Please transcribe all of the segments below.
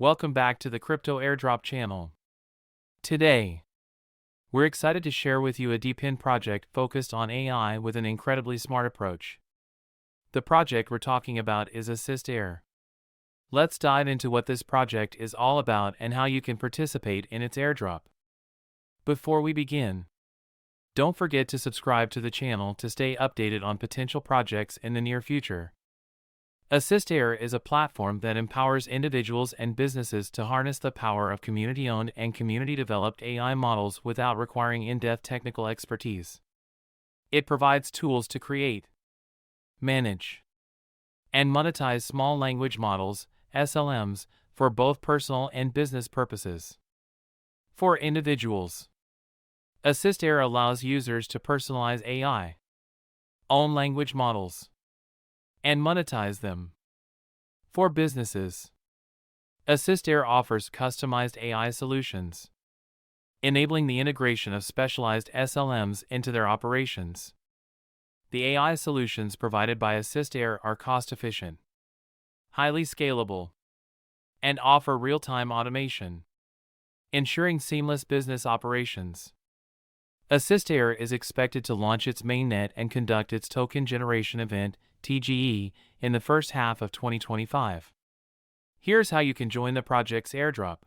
Welcome back to the Crypto Airdrop channel. Today, we're excited to share with you a deep-in project focused on AI with an incredibly smart approach. The project we're talking about is Assisterr. Let's dive into what this project is all about and how you can participate in its airdrop. Before we begin, don't forget to subscribe to the channel to stay updated on potential projects in the near future. Assisterr is a platform that empowers individuals and businesses to harness the power of community-owned and community-developed AI models without requiring in-depth technical expertise. It provides tools to create, manage, and monetize small language models, SLMs, for both personal and business purposes. For individuals, Assisterr allows users to personalize AI, own language models, and monetize them. For businesses, Assisterr offers customized AI solutions, enabling the integration of specialized SLMs into their operations. The AI solutions provided by Assisterr are cost-efficient, highly scalable, and offer real-time automation, ensuring seamless business operations. Assisterr is expected to launch its mainnet and conduct its token generation event, TGE, in the first half of 2025. Here's how you can join the project's airdrop.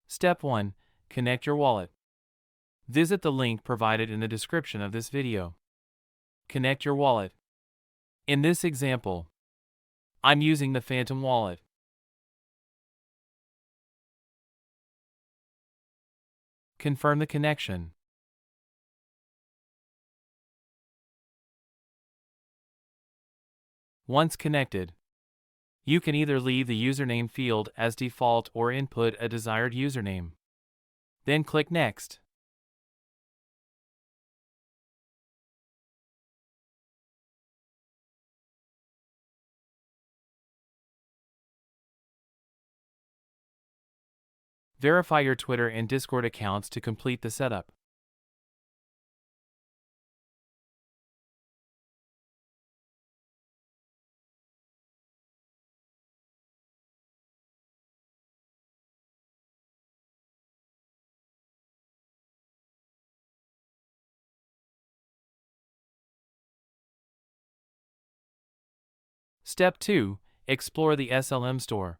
Step 1. Connect your wallet. Visit the link provided in the description of this video. Connect your wallet. In this example, I'm using the Phantom wallet. Confirm the connection. Once connected, you can either leave the username field as default or input a desired username. Then click Next. Verify your Twitter and Discord accounts to complete the setup. Step 2. Explore the SLM store.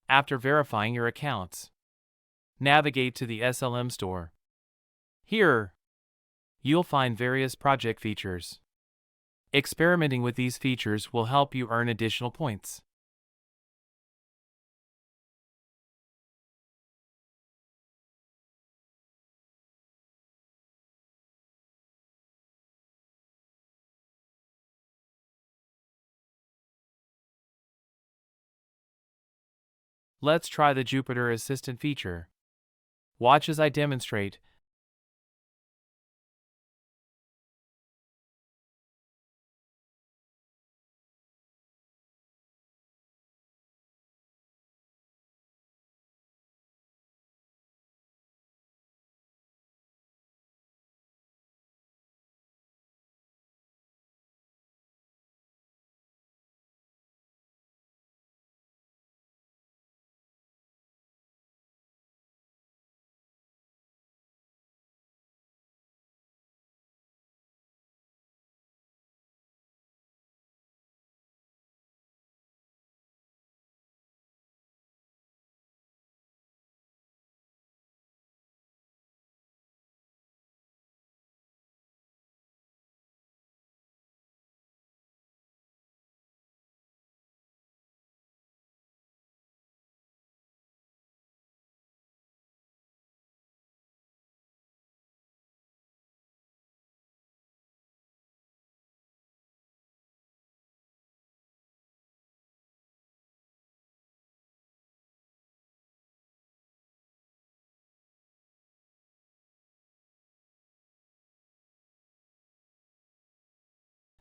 After verifying your accounts, navigate to the SLM store. Here, you'll find various project features. Experimenting with these features will help you earn additional points. Let's try the Jupiter Assistant feature. Watch as I demonstrate.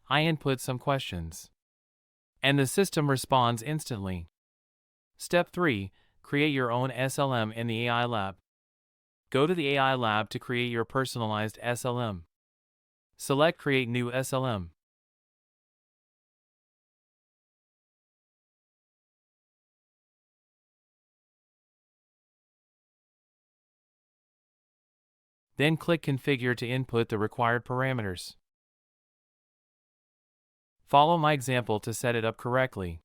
I input some questions, and the system responds instantly. Step 3. Create your own SLM in the AI Lab. Go to the AI Lab to create your personalized SLM. Select Create New SLM. Then click Configure to input the required parameters. Follow my example to set it up correctly.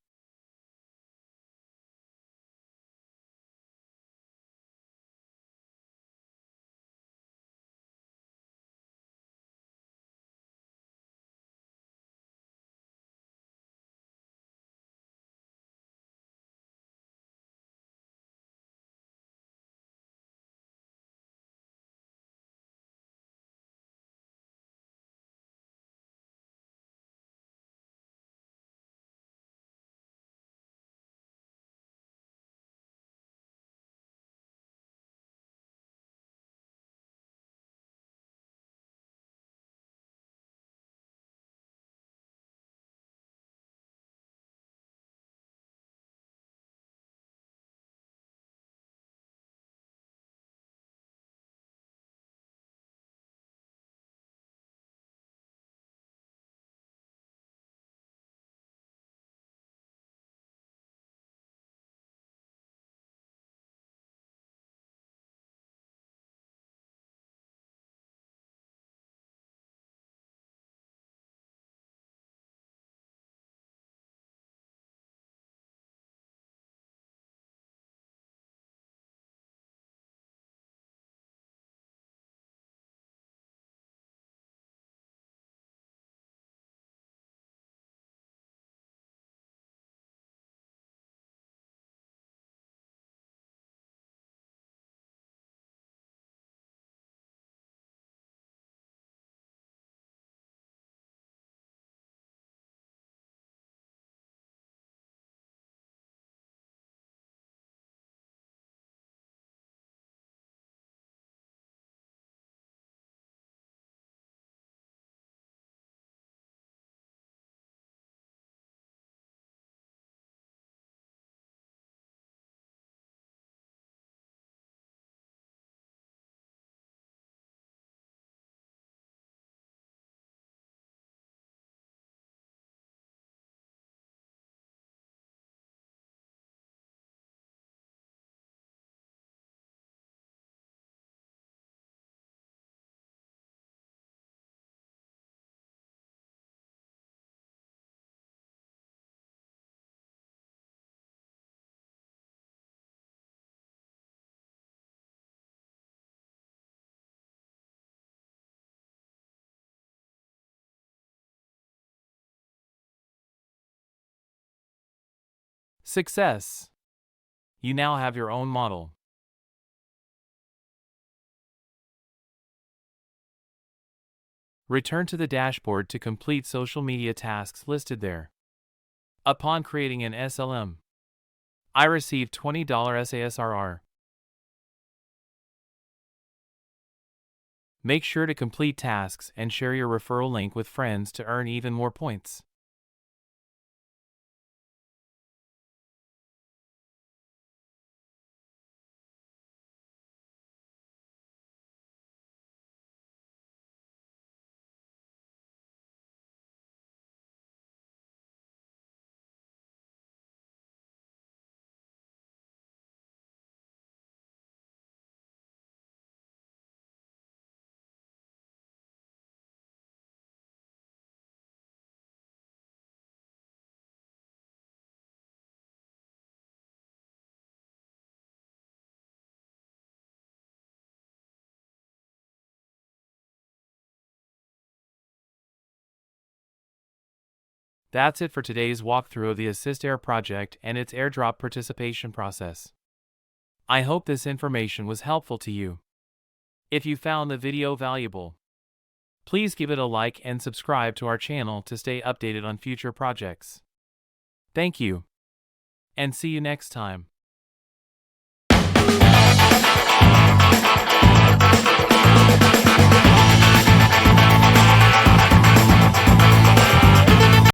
Success! You now have your own model. Return to the dashboard to complete social media tasks listed there. Upon creating an SLM, I received $20 Assisterr. Make sure to complete tasks and share your referral link with friends to earn even more points. That's it for today's walkthrough of the Assister project and its airdrop participation process. I hope this information was helpful to you. If you found the video valuable, please give it a like and subscribe to our channel to stay updated on future projects. Thank you, and see you next time.